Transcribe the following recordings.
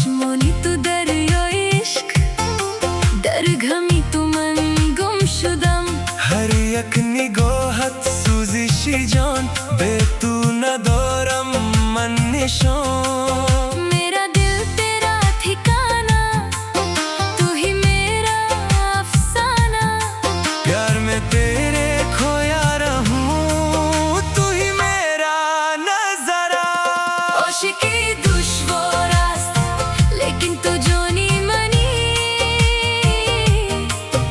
चश्मोनी तू दरियो इश्क दरघमी तू मन गुमशुदम हर यक निगोहत सूजिशी जान बेतू न दोरम मन निशोन मेरा दिल तेरा ठिकाना तू ही मेरा अफसाना प्यार में तेरे खोया रहूं तू ही मेरा नजारा आशिकी दुश्वार रास्ता लेकिन तू जो नहीं मनी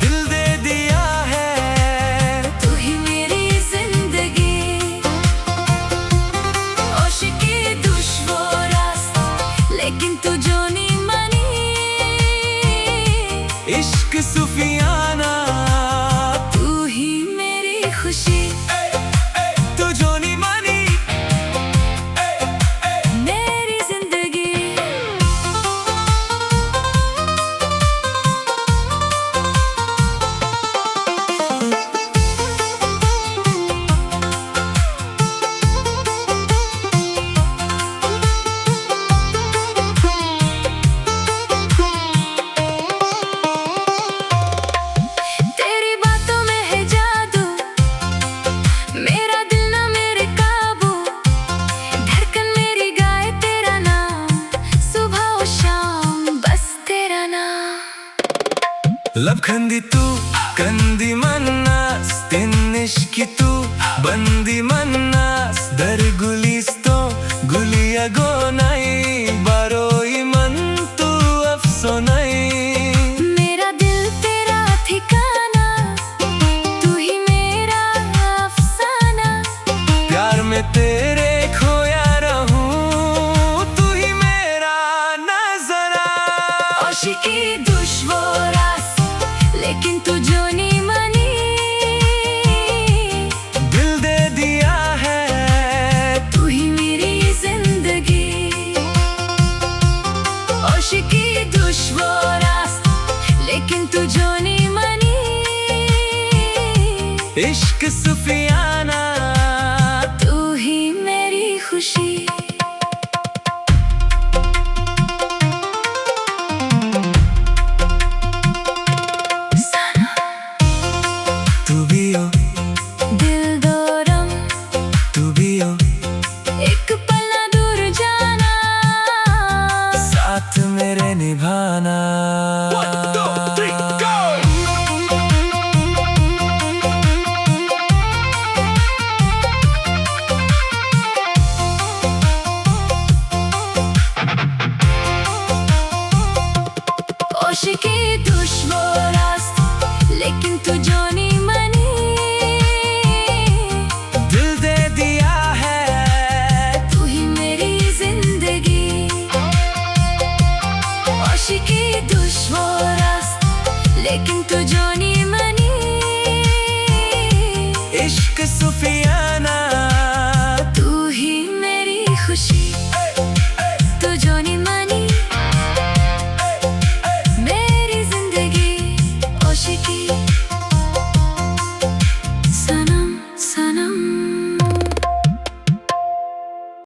दिल दे दिया है तू ही मेरी जिंदगी आशिकी दुश्वार रास्ता लेकिन तू जो नहीं मनी इश्क सुफियाना तू ही मेरी खुशी तू जो नहीं मानी मेरी जिंदगी तेरी बातों में है जादू मेरा दिल ना मेरे काबू धड़कन मेरी गाए तेरा नाम सुबह और शाम बस तेरा नाम लबखंदी तू कंदी मन्नास तिन्निश्की तू बंदी मन्नास दर गुलिस्तो गुलिया गोनाई बारोई मन तू अफसोनाई मेरा दिल तेरा ठिकाना तू ही मेरा अफसाना प्यार में तेरे खोया रहूं तू ही मेरा नजरा आशिकी दुश्वार रास्ता लेकिन तू जो नहीं मनी दिल दे दिया है तू ही मेरी जिंदगी आशिकी दुश्वार रास्ता लेकिन तू जो नहीं मनी इश्क सुफियाना तू ही मेरी खुशी तू भी हो दिल दोरम तू भी हो एक पल ना दूर जाना साथ मेरे निभाना आशिकी दुश्वार रास्ता लेकिन तू जो नहीं मनी दिल दे दिया है तू ही मेरी जिंदगी आशिकी दुश्वार रास्ता लेकिन तू जो नहीं मनी इश्क सुफियाना